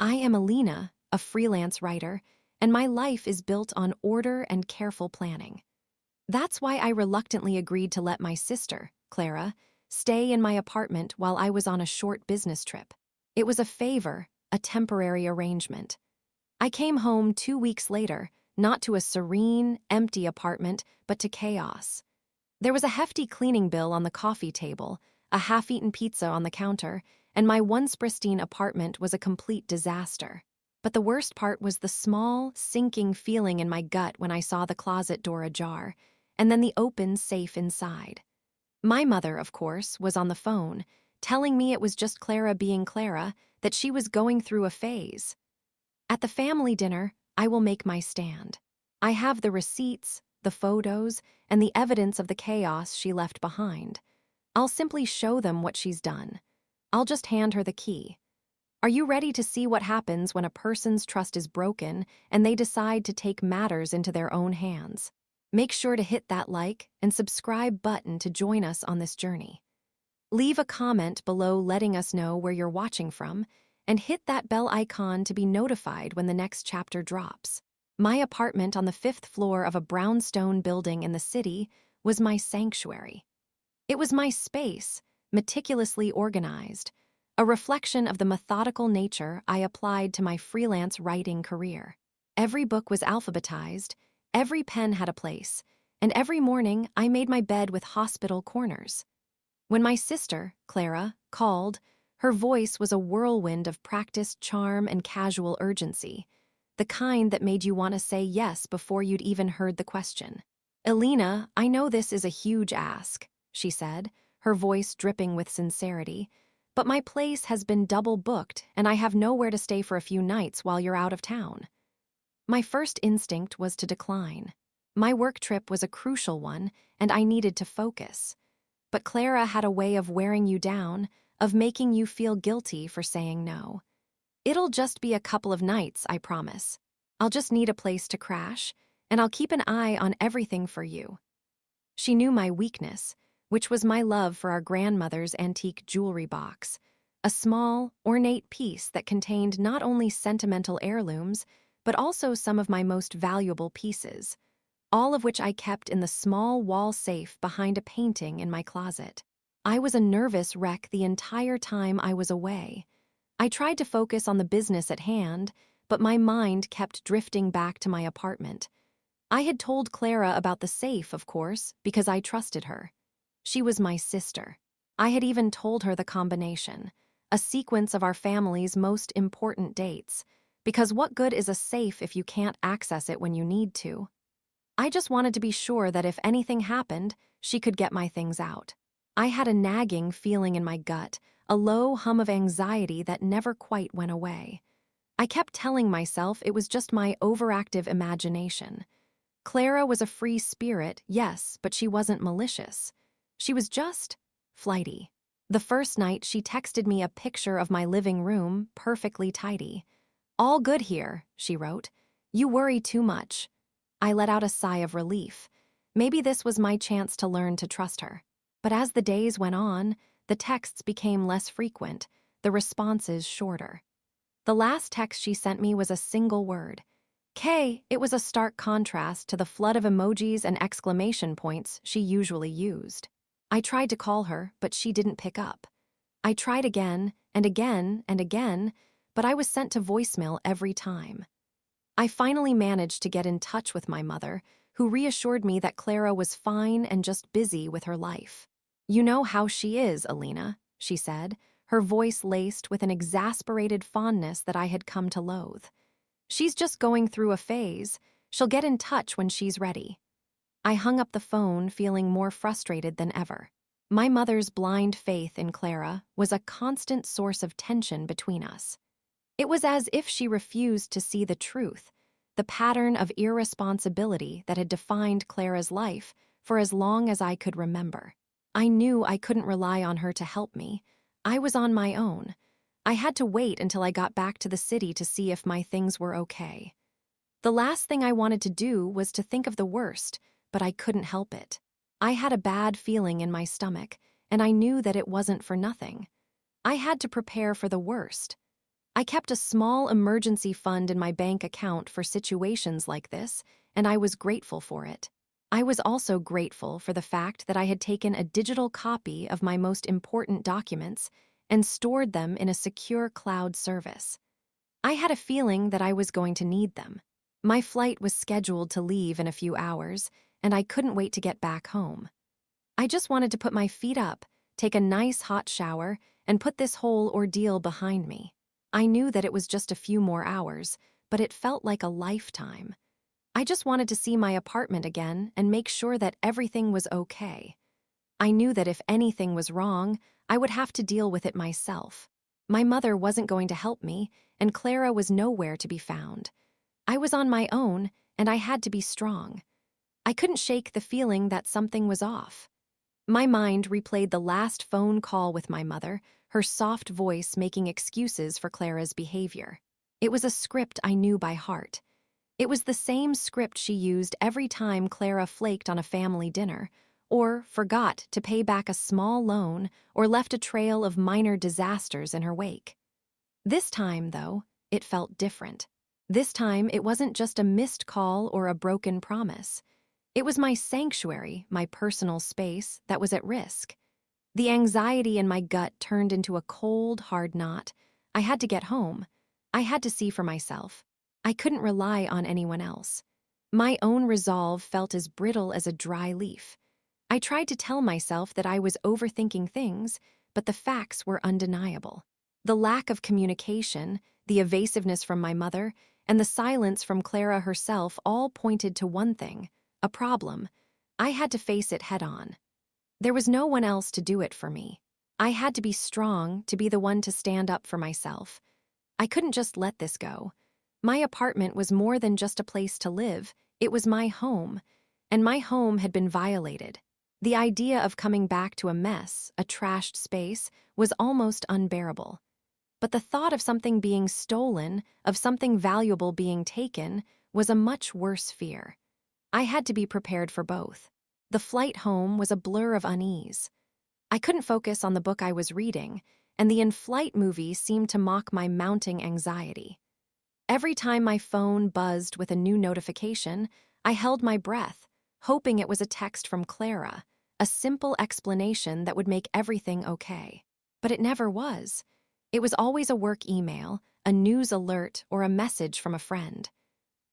I am Alina, a freelance writer, and my life is built on order and careful planning. That's why I reluctantly agreed to let my sister, Clara, stay in my apartment while I was on a short business trip. It was a favor, a temporary arrangement. I came home 2 weeks later, not to a serene, empty apartment, but to chaos. There was a hefty cleaning bill on the coffee table, a half-eaten pizza on the counter, and my once pristine apartment was a complete disaster. But the worst part was the small, sinking feeling in my gut when I saw the closet door ajar, and then the open safe inside. My mother, of course, was on the phone, telling me it was just Clara being Clara, that she was going through a phase. At the family dinner, I will make my stand. I have the receipts, the photos, and the evidence of the chaos she left behind. I'll simply show them what she's done. I'll just hand her the key. Are you ready to see what happens when a person's trust is broken and they decide to take matters into their own hands? Make sure to hit that like and subscribe button to join us on this journey. Leave a comment below letting us know where you're watching from, and hit that bell icon to be notified when the next chapter drops. My apartment on the 5th floor of a brownstone building in the city was my sanctuary. It was my space, meticulously organized, a reflection of the methodical nature I applied to my freelance writing career. Every book was alphabetized, every pen had a place, and every morning I made my bed with hospital corners. When my sister, Clara, called, her voice was a whirlwind of practiced charm and casual urgency, the kind that made you want to say yes before you'd even heard the question. "Alina, I know this is a huge ask," she said, her voice dripping with sincerity, "but my place has been double booked and I have nowhere to stay for a few nights while you're out of town." My first instinct was to decline. My work trip was a crucial one, and I needed to focus. But Clara had a way of wearing you down, of making you feel guilty for saying no. "It'll just be a couple of nights, I promise. I'll just need a place to crash, and I'll keep an eye on everything for you." She knew my weakness, which was my love for our grandmother's antique jewelry box, a small, ornate piece that contained not only sentimental heirlooms, but also some of my most valuable pieces, all of which I kept in the small wall safe behind a painting in my closet. I was a nervous wreck the entire time I was away. I tried to focus on the business at hand, but my mind kept drifting back to my apartment. I had told Clara about the safe, of course, because I trusted her. She was my sister. I had even told her the combination, a sequence of our family's most important dates, because what good is a safe if you can't access it when you need to? I just wanted to be sure that if anything happened, she could get my things out. I had a nagging feeling in my gut, a low hum of anxiety that never quite went away. I kept telling myself it was just my overactive imagination. Clara was a free spirit, yes, but she wasn't malicious. She was just flighty. The first night, she texted me a picture of my living room, perfectly tidy. "All good here," she wrote. "You worry too much." I let out a sigh of relief. Maybe this was my chance to learn to trust her. But as the days went on, the texts became less frequent, the responses shorter. The last text she sent me was a single word. It was a stark contrast to the flood of emojis and exclamation points she usually used. I tried to call her, but she didn't pick up. I tried again and again and again, but I was sent to voicemail every time. I finally managed to get in touch with my mother, who reassured me that Clara was fine and just busy with her life. "You know how she is, Alina," she said, her voice laced with an exasperated fondness that I had come to loathe. "She's just going through a phase. She'll get in touch when she's ready." I hung up the phone, feeling more frustrated than ever. My mother's blind faith in Clara was a constant source of tension between us. It was as if she refused to see the truth, the pattern of irresponsibility that had defined Clara's life for as long as I could remember. I knew I couldn't rely on her to help me. I was on my own. I had to wait until I got back to the city to see if my things were okay. The last thing I wanted to do was to think of the worst, but I couldn't help it. I had a bad feeling in my stomach, and I knew that it wasn't for nothing. I had to prepare for the worst. I kept a small emergency fund in my bank account for situations like this, and I was grateful for it. I was also grateful for the fact that I had taken a digital copy of my most important documents and stored them in a secure cloud service. I had a feeling that I was going to need them. My flight was scheduled to leave in a few hours, and I couldn't wait to get back home. I just wanted to put my feet up, take a nice hot shower, and put this whole ordeal behind me. I knew that it was just a few more hours, but it felt like a lifetime. I just wanted to see my apartment again and make sure that everything was okay. I knew that if anything was wrong, I would have to deal with it myself. My mother wasn't going to help me, and Clara was nowhere to be found. I was on my own, and I had to be strong. I couldn't shake the feeling that something was off. My mind replayed the last phone call with my mother, her soft voice making excuses for Clara's behavior. It was a script I knew by heart. It was the same script she used every time Clara flaked on a family dinner, or forgot to pay back a small loan, or left a trail of minor disasters in her wake. This time, though, it felt different. This time, it wasn't just a missed call or a broken promise. It was my sanctuary, my personal space, that was at risk. The anxiety in my gut turned into a cold, hard knot. I had to get home. I had to see for myself. I couldn't rely on anyone else. My own resolve felt as brittle as a dry leaf. I tried to tell myself that I was overthinking things, but the facts were undeniable. The lack of communication, the evasiveness from my mother, and the silence from Clara herself all pointed to one thing: a problem. I had to face it head on. There was no one else to do it for me. I had to be strong, to be the one to stand up for myself. I couldn't just let this go. My apartment was more than just a place to live. It was my home, and my home had been violated. The idea of coming back to a mess, a trashed space, was almost unbearable. But the thought of something being stolen, of something valuable being taken, was a much worse fear. I had to be prepared for both. The flight home was a blur of unease. I couldn't focus on the book I was reading, and the in-flight movie seemed to mock my mounting anxiety. Every time my phone buzzed with a new notification, I held my breath, hoping it was a text from Clara, a simple explanation that would make everything okay. But it never was. It was always a work email, a news alert, or a message from a friend.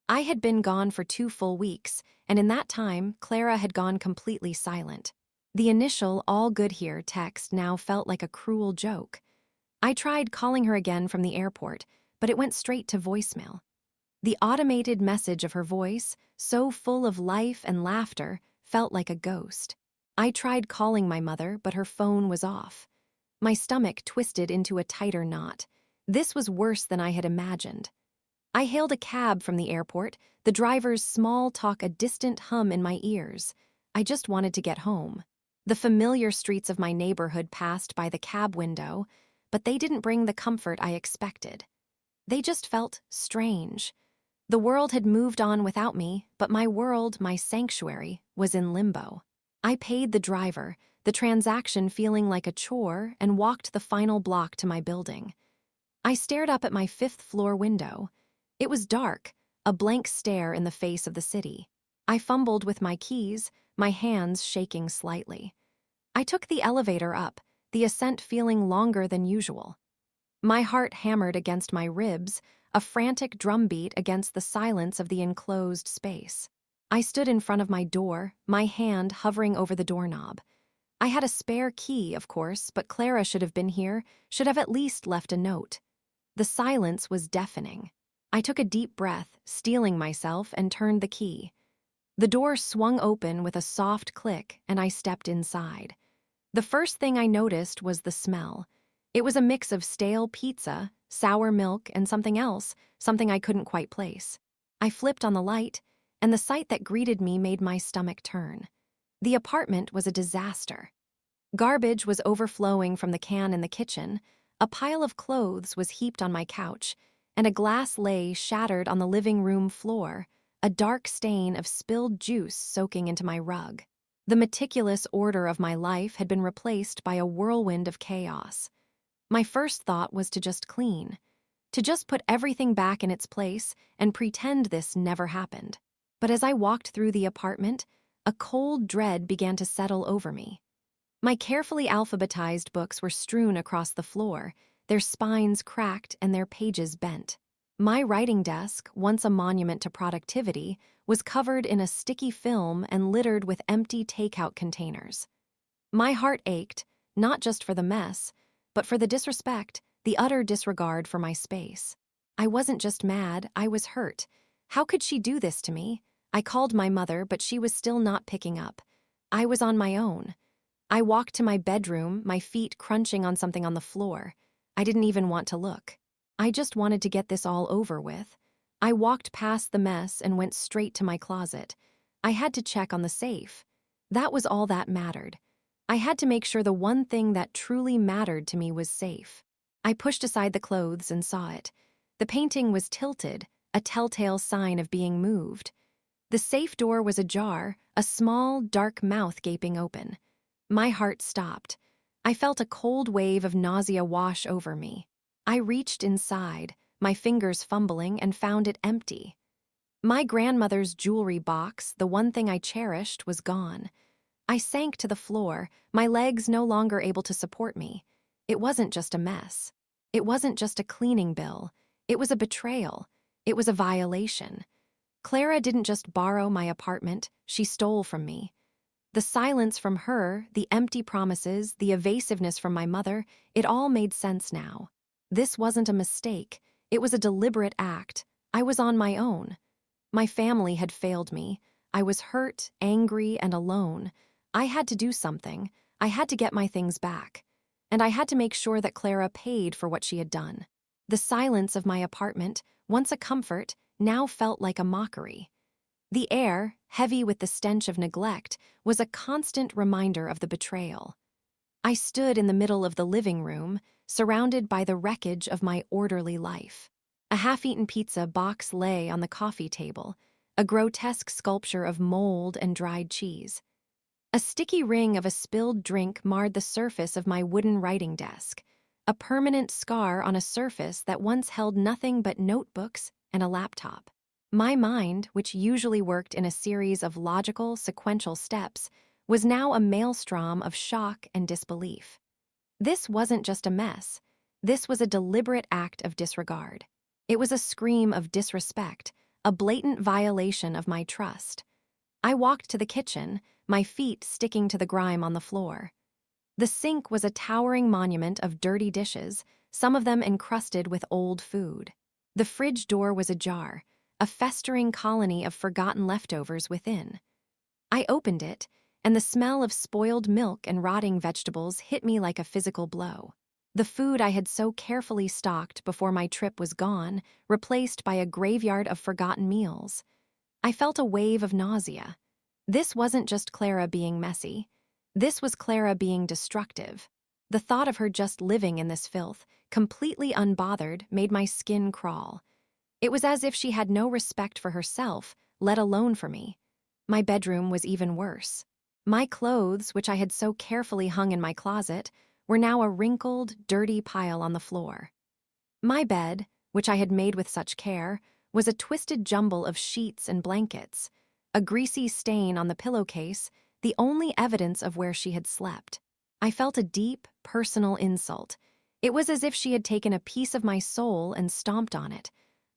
I had been gone for 2 full weeks, and in that time, Clara had gone completely silent. The initial "all good here" text now felt like a cruel joke. I tried calling her again from the airport, but it went straight to voicemail. The automated message of her voice, so full of life and laughter, felt like a ghost. I tried calling my mother, but her phone was off. My stomach twisted into a tighter knot. This was worse than I had imagined. I hailed a cab from the airport, the driver's small talk a distant hum in my ears. I just wanted to get home. The familiar streets of my neighborhood passed by the cab window, but they didn't bring the comfort I expected. They just felt strange. The world had moved on without me, but my world, my sanctuary, was in limbo. I paid the driver, the transaction feeling like a chore, and walked the final block to my building. I stared up at my 5th-floor window. It was dark, a blank stare in the face of the city. I fumbled with my keys, my hands shaking slightly. I took the elevator up, the ascent feeling longer than usual. My heart hammered against my ribs, a frantic drumbeat against the silence of the enclosed space. I stood in front of my door, my hand hovering over the doorknob. I had a spare key, of course, but Clara should have been here, should have at least left a note. The silence was deafening. I took a deep breath, steeling myself, and turned the key. The door swung open with a soft click, and I stepped inside. The first thing I noticed was the smell. It was a mix of stale pizza, sour milk, and something else, something I couldn't quite place. I flipped on the light, and the sight that greeted me made my stomach turn. The apartment was a disaster. Garbage was overflowing from the can in the kitchen, a pile of clothes was heaped on my couch, and a glass lay shattered on the living room floor, a dark stain of spilled juice soaking into my rug. The meticulous order of my life had been replaced by a whirlwind of chaos. My first thought was to just clean. to just put everything back in its place and pretend this never happened. But as I walked through the apartment, a cold dread began to settle over me. My carefully alphabetized books were strewn across the floor, their spines cracked and their pages bent. My writing desk, once a monument to productivity, was covered in a sticky film and littered with empty takeout containers. My heart ached, not just for the mess, but for the disrespect, the utter disregard for my space. I wasn't just mad, I was hurt. How could she do this to me? I called my mother, but she was still not picking up. I was on my own. I walked to my bedroom, my feet crunching on something on the floor. I didn't even want to look. I just wanted to get this all over with. I walked past the mess and went straight to my closet. I had to check on the safe. That was all that mattered. I had to make sure the one thing that truly mattered to me was safe. I pushed aside the clothes and saw it. The painting was tilted, a telltale sign of being moved. The safe door was ajar, a small, dark mouth gaping open. My heart stopped. I felt a cold wave of nausea wash over me. I reached inside, my fingers fumbling, and found it empty. My grandmother's jewelry box, the one thing I cherished, was gone. I sank to the floor, my legs no longer able to support me. It wasn't just a mess. It wasn't just a cleaning bill. It was a betrayal. It was a violation. Clara didn't just borrow my apartment, she stole from me. The silence from her, the empty promises, the evasiveness from my mother, it all made sense now. This wasn't a mistake. It was a deliberate act. I was on my own. My family had failed me. I was hurt, angry, and alone. I had to do something. I had to get my things back. And I had to make sure that Clara paid for what she had done. The silence of my apartment, once a comfort, now felt like a mockery. The air, heavy with the stench of neglect, was a constant reminder of the betrayal. I stood in the middle of the living room, surrounded by the wreckage of my orderly life. A half-eaten pizza box lay on the coffee table, a grotesque sculpture of mold and dried cheese. A sticky ring of a spilled drink marred the surface of my wooden writing desk, a permanent scar on a surface that once held nothing but notebooks and a laptop. My mind, which usually worked in a series of logical, sequential steps, was now a maelstrom of shock and disbelief. This wasn't just a mess. This was a deliberate act of disregard. It was a scream of disrespect, a blatant violation of my trust. I walked to the kitchen, my feet sticking to the grime on the floor. The sink was a towering monument of dirty dishes, some of them encrusted with old food. The fridge door was ajar, a festering colony of forgotten leftovers within. I opened it, and the smell of spoiled milk and rotting vegetables hit me like a physical blow. The food I had so carefully stocked before my trip was gone, replaced by a graveyard of forgotten meals. I felt a wave of nausea. This wasn't just Clara being messy. This was Clara being destructive. The thought of her just living in this filth, completely unbothered, made my skin crawl. It was as if she had no respect for herself, let alone for me. My bedroom was even worse. My clothes, which I had so carefully hung in my closet, were now a wrinkled, dirty pile on the floor. My bed, which I had made with such care, was a twisted jumble of sheets and blankets, a greasy stain on the pillowcase, the only evidence of where she had slept. I felt a deep, personal insult. It was as if she had taken a piece of my soul and stomped on it.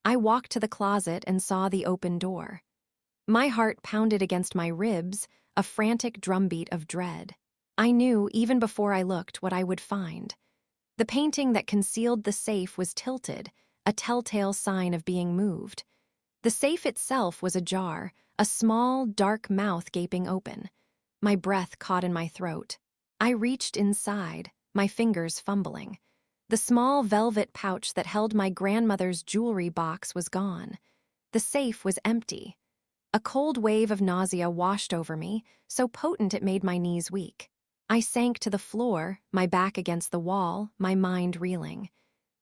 I walked to the closet and saw the open door. My heart pounded against my ribs, a frantic drumbeat of dread. I knew, even before I looked, what I would find. The painting that concealed the safe was tilted, a telltale sign of being moved. The safe itself was ajar, a small, dark mouth gaping open. My breath caught in my throat. I reached inside, my fingers fumbling. The small velvet pouch that held my grandmother's jewelry box was gone. The safe was empty. A cold wave of nausea washed over me, so potent it made my knees weak. I sank to the floor, my back against the wall, my mind reeling.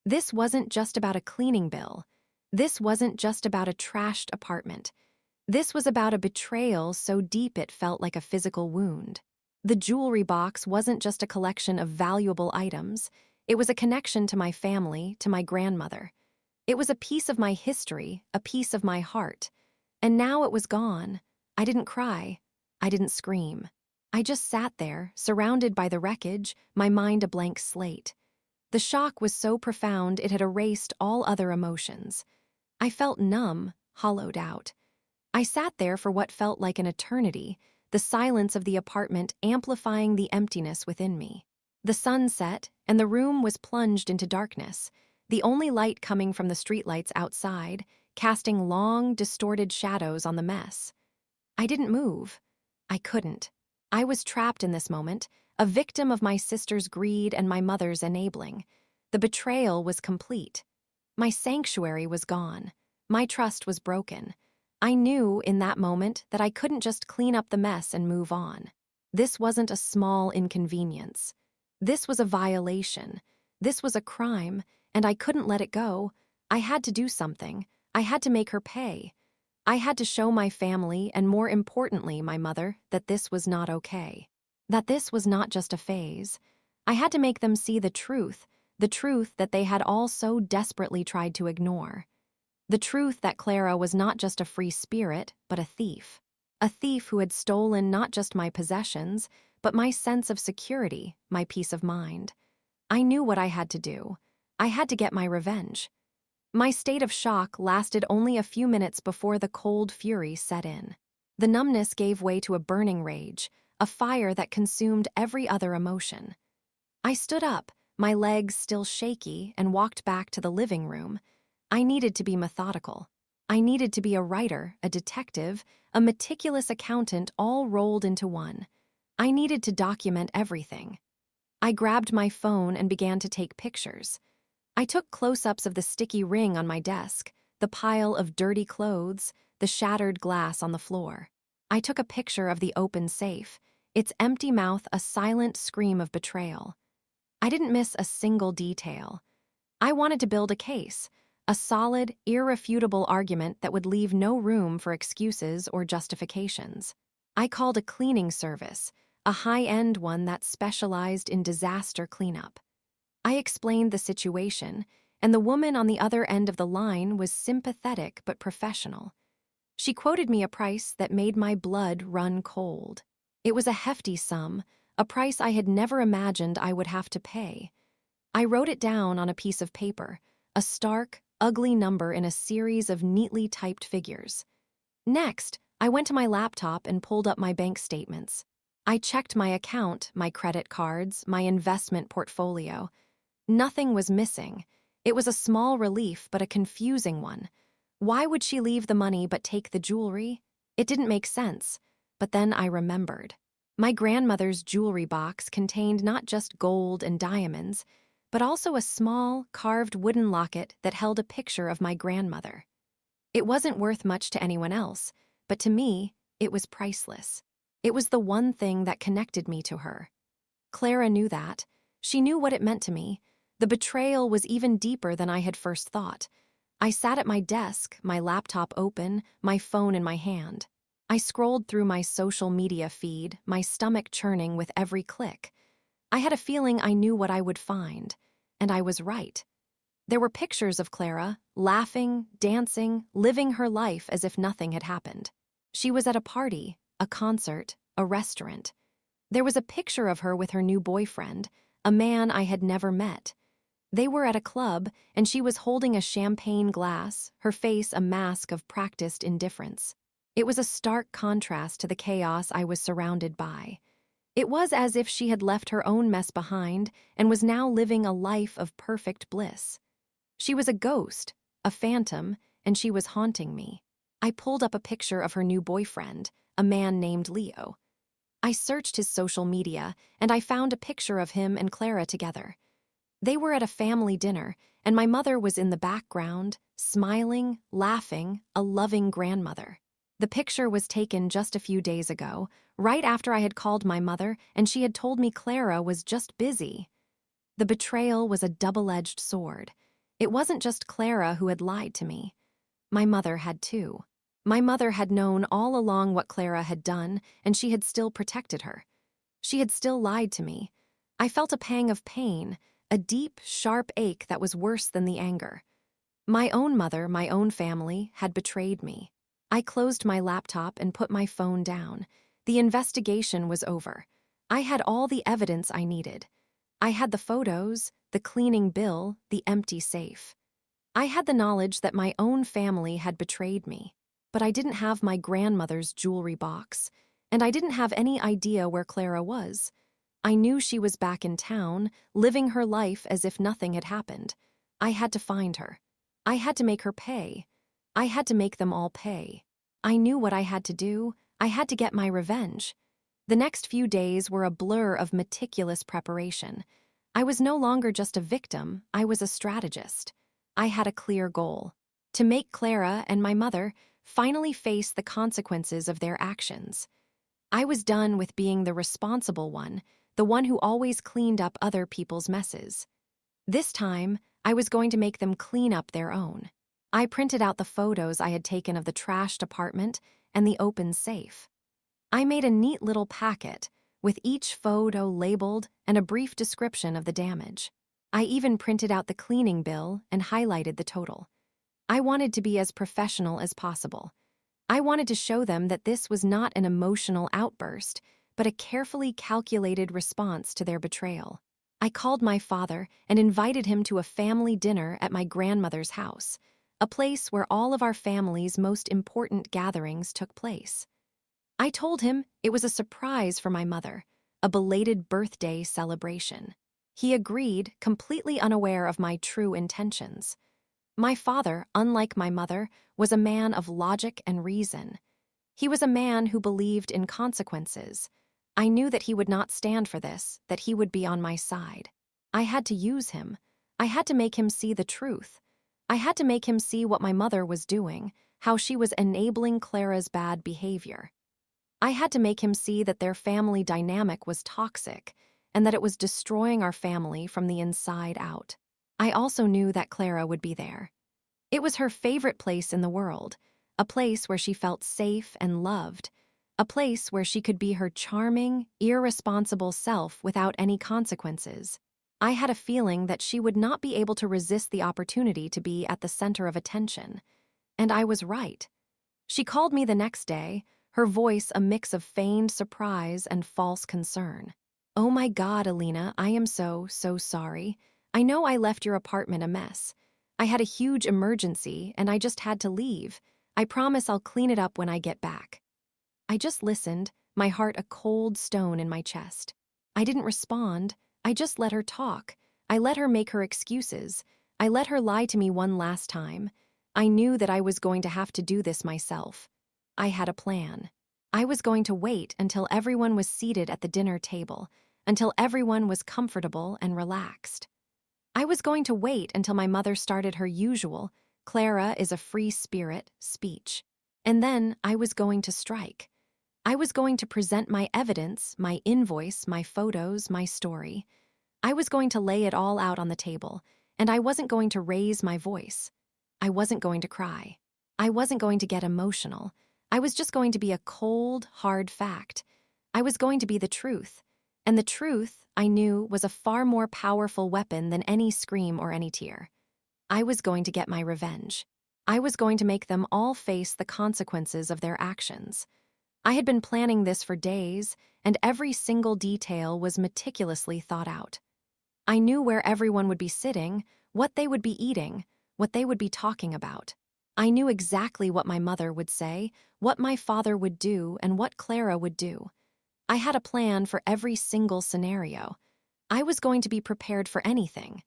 This wasn't just about a cleaning bill. This wasn't just about a trashed apartment. This was about a betrayal so deep it felt like a physical wound. The jewelry box wasn't just a collection of valuable items. It was a connection to my family, to my grandmother. It was a piece of my history, a piece of my heart. And now it was gone. I didn't cry. I didn't scream. I just sat there, surrounded by the wreckage, my mind a blank slate. The shock was so profound it had erased all other emotions. I felt numb, hollowed out. I sat there for what felt like an eternity, the silence of the apartment amplifying the emptiness within me. The sun set, and the room was plunged into darkness, the only light coming from the streetlights outside, casting long, distorted shadows on the mess. I didn't move. I couldn't. I was trapped in this moment, a victim of my sister's greed and my mother's enabling. The betrayal was complete. My sanctuary was gone. My trust was broken. I knew in that moment that I couldn't just clean up the mess and move on. This wasn't a small inconvenience. This was a violation. This was a crime, and I couldn't let it go. I had to do something. I had to make her pay. I had to show my family, and more importantly, my mother, that this was not okay. That this was not just a phase. I had to make them see the truth that they had all so desperately tried to ignore. The truth that Clara was not just a free spirit, but a thief. A thief who had stolen not just my possessions, but my sense of security, my peace of mind. I knew what I had to do. I had to get my revenge. My state of shock lasted only a few minutes before the cold fury set in. The numbness gave way to a burning rage, a fire that consumed every other emotion. I stood up, my legs still shaky, and walked back to the living room. I needed to be methodical. I needed to be a writer, a detective, a meticulous accountant all rolled into one. I needed to document everything. I grabbed my phone and began to take pictures. I took close-ups of the sticky ring on my desk, the pile of dirty clothes, the shattered glass on the floor. I took a picture of the open safe, its empty mouth a silent scream of betrayal. I didn't miss a single detail. I wanted to build a case, a solid, irrefutable argument that would leave no room for excuses or justifications. I called a cleaning service, a high-end one that specialized in disaster cleanup. I explained the situation, and the woman on the other end of the line was sympathetic but professional. She quoted me a price that made my blood run cold. It was a hefty sum, a price I had never imagined I would have to pay. I wrote it down on a piece of paper, a stark, ugly number in a series of neatly typed figures. Next, I went to my laptop and pulled up my bank statements. I checked my account, my credit cards, my investment portfolio. Nothing was missing. It was a small relief, but a confusing one. Why would she leave the money but take the jewelry? It didn't make sense. But then I remembered. My grandmother's jewelry box contained not just gold and diamonds, but also a small, carved wooden locket that held a picture of my grandmother. It wasn't worth much to anyone else, but to me, it was priceless. It was the one thing that connected me to her. Clara knew that. She knew what it meant to me. The betrayal was even deeper than I had first thought. I sat at my desk, my laptop open, my phone in my hand. I scrolled through my social media feed, my stomach churning with every click. I had a feeling I knew what I would find, and I was right. There were pictures of Clara, laughing, dancing, living her life as if nothing had happened. She was at a party, a concert, a restaurant. There was a picture of her with her new boyfriend, a man I had never met. They were at a club, and she was holding a champagne glass, her face a mask of practiced indifference. It was a stark contrast to the chaos I was surrounded by. It was as if she had left her own mess behind and was now living a life of perfect bliss. She was a ghost, a phantom, and she was haunting me. I pulled up a picture of her new boyfriend, a man named Leo. I searched his social media, and I found a picture of him and Clara together. They were at a family dinner, and my mother was in the background, smiling, laughing, a loving grandmother. The picture was taken just a few days ago, right after I had called my mother and she had told me Clara was just busy. The betrayal was a double-edged sword. It wasn't just Clara who had lied to me. My mother had too. My mother had known all along what Clara had done, and she had still protected her. She had still lied to me. I felt a pang of pain, a deep, sharp ache that was worse than the anger. My own mother, my own family, had betrayed me. I closed my laptop and put my phone down. The investigation was over. I had all the evidence I needed. I had the photos, the cleaning bill, the empty safe. I had the knowledge that my own family had betrayed me. But I didn't have my grandmother's jewelry box, and I didn't have any idea where Clara was. I knew she was back in town, living her life as if nothing had happened. I had to find her. I had to make her pay. I had to make them all pay. I knew what I had to do. I had to get my revenge. The next few days were a blur of meticulous preparation. I was no longer just a victim, I was a strategist. I had a clear goal: to make Clara and my mother finally face the consequences of their actions. I was done with being the responsible one, the one who always cleaned up other people's messes. This time, I was going to make them clean up their own. I printed out the photos I had taken of the trashed apartment and the open safe. I made a neat little packet with each photo labeled and a brief description of the damage. I even printed out the cleaning bill and highlighted the total. I wanted to be as professional as possible. I wanted to show them that this was not an emotional outburst, but a carefully calculated response to their betrayal. I called my father and invited him to a family dinner at my grandmother's house, a place where all of our family's most important gatherings took place. I told him it was a surprise for my mother, a belated birthday celebration. He agreed, completely unaware of my true intentions. My father, unlike my mother, was a man of logic and reason. He was a man who believed in consequences. I knew that he would not stand for this, that he would be on my side. I had to use him. I had to make him see the truth. I had to make him see what my mother was doing, how she was enabling Clara's bad behavior. I had to make him see that their family dynamic was toxic and that it was destroying our family from the inside out. I also knew that Clara would be there. It was her favorite place in the world, a place where she felt safe and loved, a place where she could be her charming, irresponsible self without any consequences. I had a feeling that she would not be able to resist the opportunity to be at the center of attention. And I was right. She called me the next day, her voice a mix of feigned surprise and false concern. "Oh my God, Alina, I am so sorry. I know I left your apartment a mess. I had a huge emergency and I just had to leave. I promise I'll clean it up when I get back." I just listened, my heart a cold stone in my chest. I didn't respond. I just let her talk. I let her make her excuses. I let her lie to me one last time. I knew that I was going to have to do this myself. I had a plan. I was going to wait until everyone was seated at the dinner table, until everyone was comfortable and relaxed. I was going to wait until my mother started her usual "Clara is a free spirit" speech. And then I was going to strike. I was going to present my evidence, my invoice, my photos, my story. I was going to lay it all out on the table, and I wasn't going to raise my voice. I wasn't going to cry. I wasn't going to get emotional. I was just going to be a cold, hard fact. I was going to be the truth. And the truth, I knew, was a far more powerful weapon than any scream or any tear. I was going to get my revenge. I was going to make them all face the consequences of their actions. I had been planning this for days, and every single detail was meticulously thought out. I knew where everyone would be sitting, what they would be eating, what they would be talking about. I knew exactly what my mother would say, what my father would do, and what Clara would do. I had a plan for every single scenario. I was going to be prepared for anything.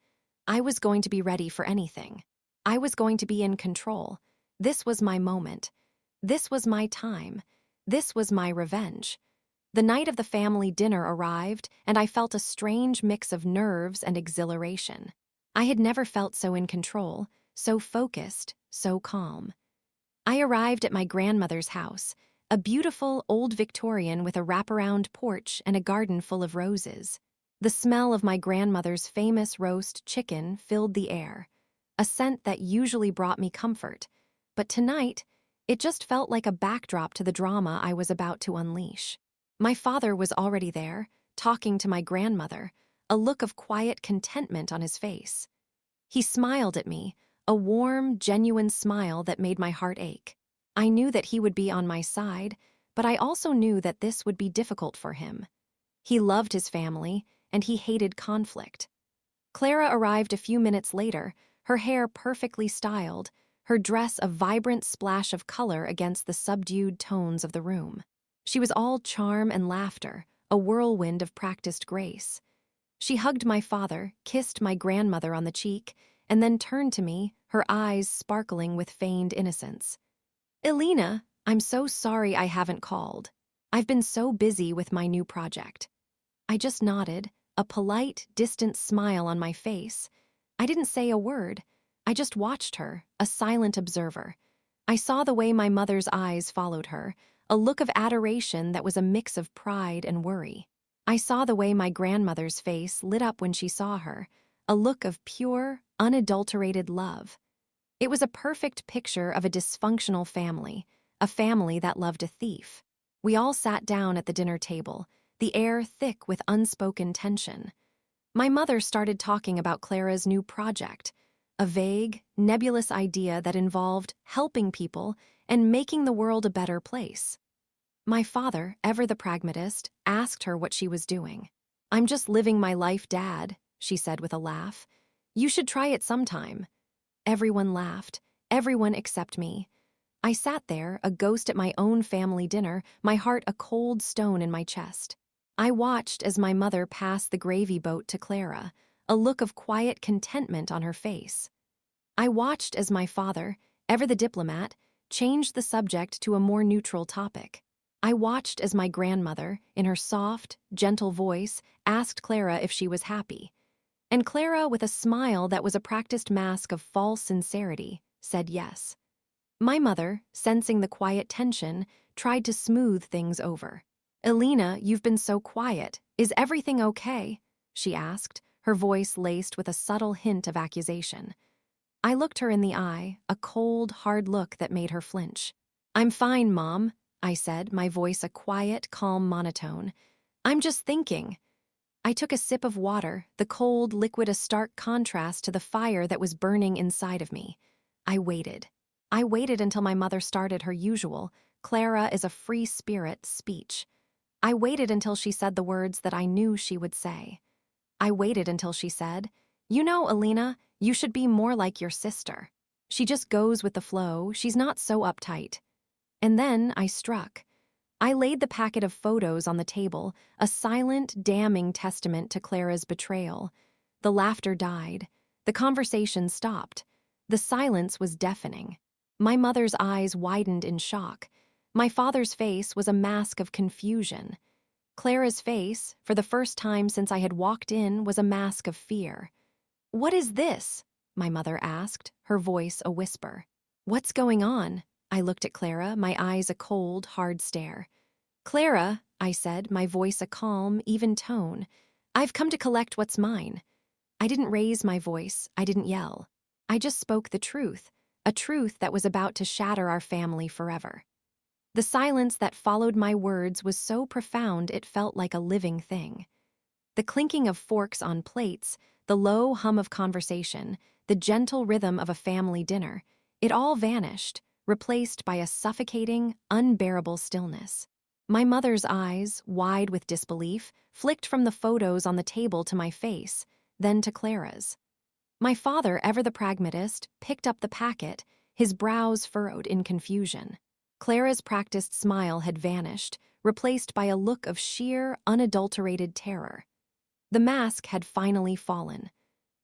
I was going to be ready for anything. I was going to be in control. This was my moment. This was my time. This was my revenge. The night of the family dinner arrived, and I felt a strange mix of nerves and exhilaration. I had never felt so in control, so focused, so calm. I arrived at my grandmother's house, a beautiful old Victorian with a wraparound porch and a garden full of roses. The smell of my grandmother's famous roast chicken filled the air, a scent that usually brought me comfort, but tonight, it just felt like a backdrop to the drama I was about to unleash. My father was already there, talking to my grandmother, a look of quiet contentment on his face. He smiled at me, a warm, genuine smile that made my heart ache. I knew that he would be on my side, but I also knew that this would be difficult for him. He loved his family, and he hated conflict. Clara arrived a few minutes later, her hair perfectly styled, her dress a vibrant splash of color against the subdued tones of the room. She was all charm and laughter, a whirlwind of practiced grace. She hugged my father, kissed my grandmother on the cheek, and then turned to me, her eyes sparkling with feigned innocence. "Elena, I'm so sorry I haven't called. I've been so busy with my new project." I just nodded, a polite, distant smile on my face. I didn't say a word. I just watched her, a silent observer. I saw the way my mother's eyes followed her, a look of adoration that was a mix of pride and worry. I saw the way my grandmother's face lit up when she saw her, a look of pure, unadulterated love. It was a perfect picture of a dysfunctional family, a family that loved a thief. We all sat down at the dinner table, the air thick with unspoken tension. My mother started talking about Clara's new project, a vague, nebulous idea that involved helping people and making the world a better place. My father, ever the pragmatist, asked her what she was doing. "I'm just living my life, Dad," she said with a laugh. "You should try it sometime." Everyone laughed, everyone except me. I sat there, a ghost at my own family dinner, my heart a cold stone in my chest. I watched as my mother passed the gravy boat to Clara, a look of quiet contentment on her face. I watched as my father, ever the diplomat, changed the subject to a more neutral topic. I watched as my grandmother, in her soft, gentle voice, asked Clara if she was happy. And Clara, with a smile that was a practiced mask of false sincerity, said yes. My mother, sensing the quiet tension, tried to smooth things over. "Elena, you've been so quiet. Is everything okay?" she asked, her voice laced with a subtle hint of accusation. I looked her in the eye, a cold, hard look that made her flinch. "I'm fine, Mom," I said, my voice a quiet, calm monotone. "I'm just thinking." I took a sip of water, the cold liquid a stark contrast to the fire that was burning inside of me. I waited. I waited until my mother started her usual, "Clara is a free spirit" speech. I waited until she said the words that I knew she would say. I waited until she said, "You know, Elena, you should be more like your sister. She just goes with the flow, she's not so uptight." And then I struck. I laid the packet of photos on the table, a silent, damning testament to Clara's betrayal. The laughter died. The conversation stopped. The silence was deafening. My mother's eyes widened in shock. My father's face was a mask of confusion. Clara's face, for the first time since I had walked in, was a mask of fear. "What is this?" my mother asked, her voice a whisper. "What's going on?" I looked at Clara, my eyes a cold, hard stare. "Clara," I said, my voice a calm, even tone, "I've come to collect what's mine." I didn't raise my voice, I didn't yell. I just spoke the truth, a truth that was about to shatter our family forever. The silence that followed my words was so profound it felt like a living thing. The clinking of forks on plates, the low hum of conversation, the gentle rhythm of a family dinner, it all vanished, replaced by a suffocating, unbearable stillness. My mother's eyes, wide with disbelief, flicked from the photos on the table to my face, then to Clara's. My father, ever the pragmatist, picked up the packet, his brows furrowed in confusion. Clara's practiced smile had vanished, replaced by a look of sheer, unadulterated terror. The mask had finally fallen.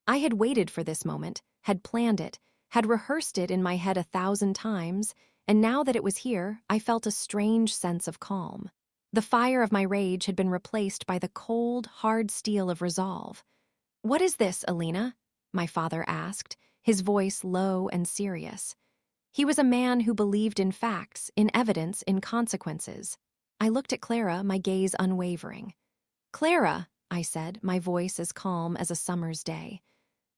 I had waited for this moment, had planned it, had rehearsed it in my head 1,000 times, and now that it was here, I felt a strange sense of calm. The fire of my rage had been replaced by the cold, hard steel of resolve. "What is this, Elena?" my father asked, his voice low and serious. He was a man who believed in facts, in evidence, in consequences. I looked at Clara, my gaze unwavering. "Clara," I said, my voice as calm as a summer's day,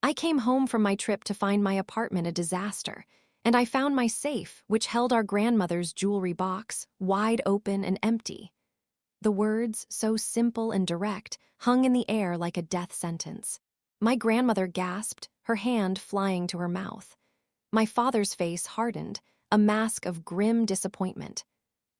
"I came home from my trip to find my apartment a disaster, and I found my safe, which held our grandmother's jewelry box, wide open and empty." The words, so simple and direct, hung in the air like a death sentence. My grandmother gasped, her hand flying to her mouth. My father's face hardened, a mask of grim disappointment.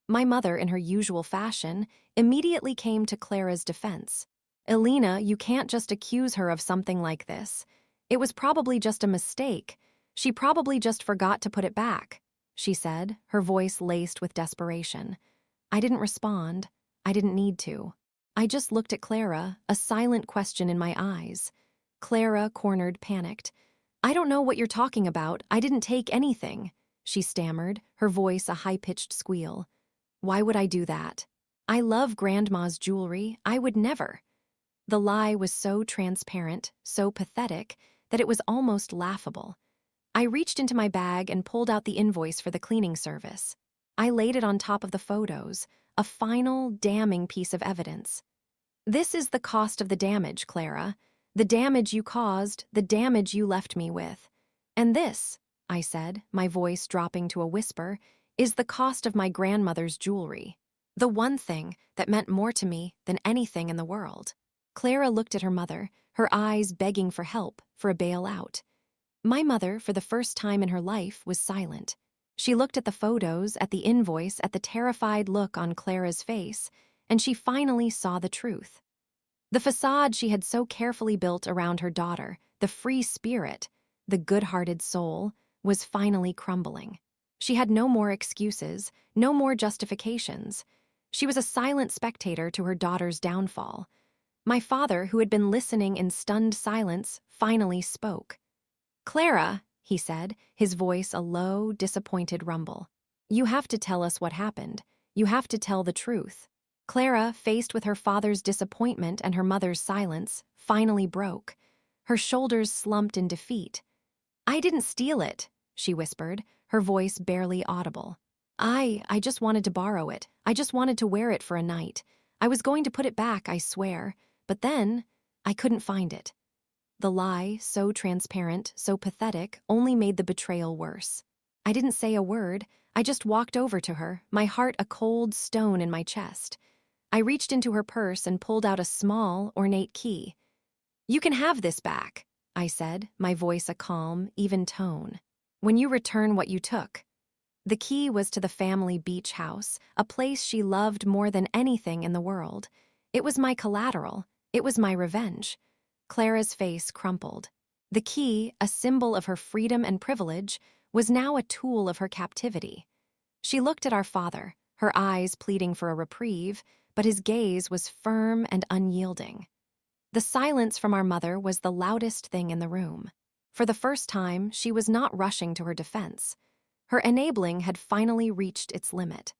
My mother, in her usual fashion, immediately came to Clara's defense. "Elena, you can't just accuse her of something like this. It was probably just a mistake. She probably just forgot to put it back," she said, her voice laced with desperation. I didn't respond. I didn't need to. I just looked at Clara, a silent question in my eyes. Clara, cornered, panicked. "I don't know what you're talking about. I didn't take anything," she stammered, her voice a high-pitched squeal. "Why would I do that? I love Grandma's jewelry. I would never." The lie was so transparent, so pathetic, that it was almost laughable. I reached into my bag and pulled out the invoice for the cleaning service. I laid it on top of the photos, a final, damning piece of evidence. "This is the cost of the damage, Clara. The damage you caused, the damage you left me with. And this," I said, my voice dropping to a whisper, "is the cost of my grandmother's jewelry. The one thing that meant more to me than anything in the world." Clara looked at her mother, her eyes begging for help, for a bailout. My mother, for the first time in her life, was silent. She looked at the photos, at the invoice, at the terrified look on Clara's face, and she finally saw the truth. The facade she had so carefully built around her daughter, the free spirit, the good-hearted soul, was finally crumbling. She had no more excuses, no more justifications. She was a silent spectator to her daughter's downfall. My father, who had been listening in stunned silence, finally spoke. "Clara," he said, his voice a low, disappointed rumble. "You have to tell us what happened. You have to tell the truth." Clara, faced with her father's disappointment and her mother's silence, finally broke. Her shoulders slumped in defeat. "I didn't steal it," she whispered, her voice barely audible. I just wanted to borrow it. I just wanted to wear it for a night. I was going to put it back, I swear. But then, I couldn't find it." The lie, so transparent, so pathetic, only made the betrayal worse. I didn't say a word. I just walked over to her, my heart a cold stone in my chest. I reached into her purse and pulled out a small, ornate key. "You can have this back," I said, my voice a calm, even tone. "When you return what you took." The key was to the family beach house, a place she loved more than anything in the world. It was my collateral. It was my revenge. Clara's face crumpled. The key, a symbol of her freedom and privilege, was now a tool of her captivity. She looked at our father, her eyes pleading for a reprieve, but his gaze was firm and unyielding. The silence from our mother was the loudest thing in the room. For the first time, she was not rushing to her defense. Her enabling had finally reached its limit.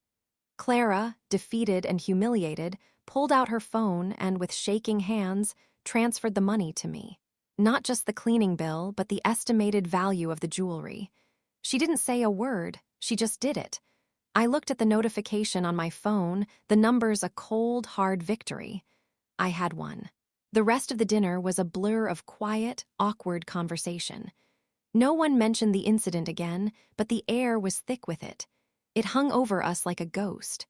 Clara, defeated and humiliated, pulled out her phone and, with shaking hands, transferred the money to me. Not just the cleaning bill, but the estimated value of the jewelry. She didn't say a word, she just did it. I looked at the notification on my phone, the numbers a cold, hard victory. I had won. The rest of the dinner was a blur of quiet, awkward conversation. No one mentioned the incident again, but the air was thick with it. It hung over us like a ghost.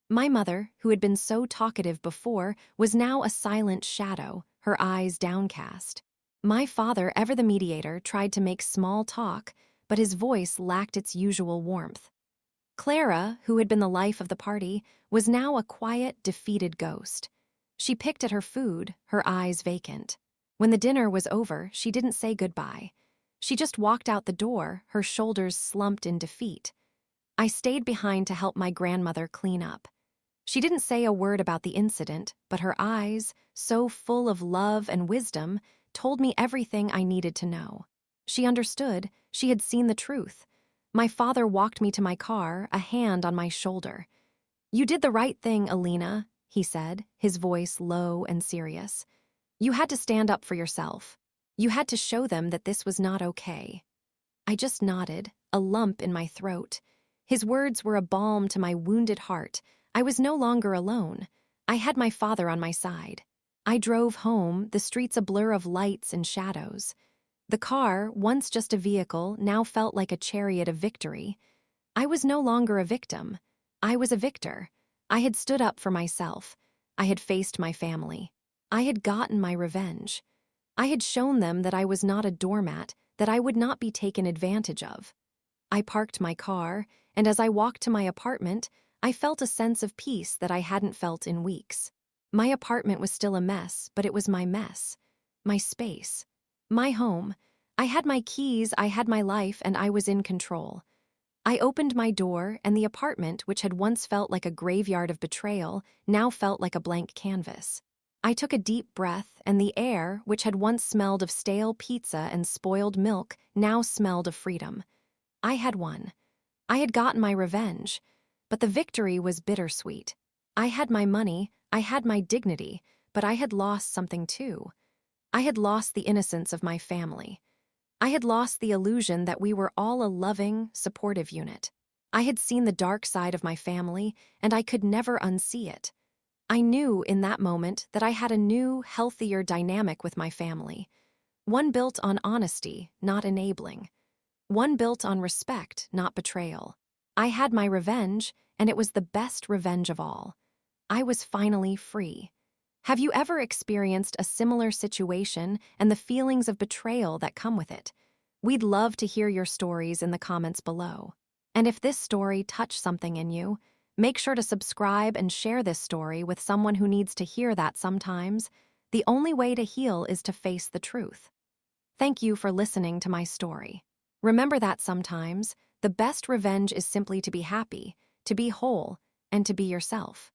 My mother, who had been so talkative before, was now a silent shadow, her eyes downcast. My father, ever the mediator, tried to make small talk, but his voice lacked its usual warmth. Clara, who had been the life of the party, was now a quiet, defeated ghost. She picked at her food, her eyes vacant. When the dinner was over, she didn't say goodbye. She just walked out the door, her shoulders slumped in defeat. I stayed behind to help my grandmother clean up. She didn't say a word about the incident, but her eyes, so full of love and wisdom, told me everything I needed to know. She understood. She had seen the truth. My father walked me to my car, a hand on my shoulder. "You did the right thing, Elena," he said, his voice low and serious. "You had to stand up for yourself. You had to show them that this was not okay." I just nodded, a lump in my throat. His words were a balm to my wounded heart. I was no longer alone. I had my father on my side. I drove home, the streets a blur of lights and shadows. The car, once just a vehicle, now felt like a chariot of victory. I was no longer a victim. I was a victor. I had stood up for myself. I had faced my family. I had gotten my revenge. I had shown them that I was not a doormat, that I would not be taken advantage of. I parked my car, and as I walked to my apartment, I felt a sense of peace that I hadn't felt in weeks. My apartment was still a mess, but it was my mess. My space. My home. I had my keys, I had my life, and I was in control. I opened my door, and the apartment, which had once felt like a graveyard of betrayal, now felt like a blank canvas. I took a deep breath, and the air, which had once smelled of stale pizza and spoiled milk, now smelled of freedom. I had won. I had gotten my revenge, but the victory was bittersweet. I had my money, I had my dignity, but I had lost something too. I had lost the innocence of my family. I had lost the illusion that we were all a loving, supportive unit. I had seen the dark side of my family, and I could never unsee it. I knew in that moment that I had a new, healthier dynamic with my family, one built on honesty, not enabling. One built on respect, not betrayal. I had my revenge, and it was the best revenge of all. I was finally free. Have you ever experienced a similar situation and the feelings of betrayal that come with it? We'd love to hear your stories in the comments below. And if this story touched something in you, make sure to subscribe and share this story with someone who needs to hear that sometimes. The only way to heal is to face the truth. Thank you for listening to my story. Remember that sometimes, the best revenge is simply to be happy, to be whole, and to be yourself.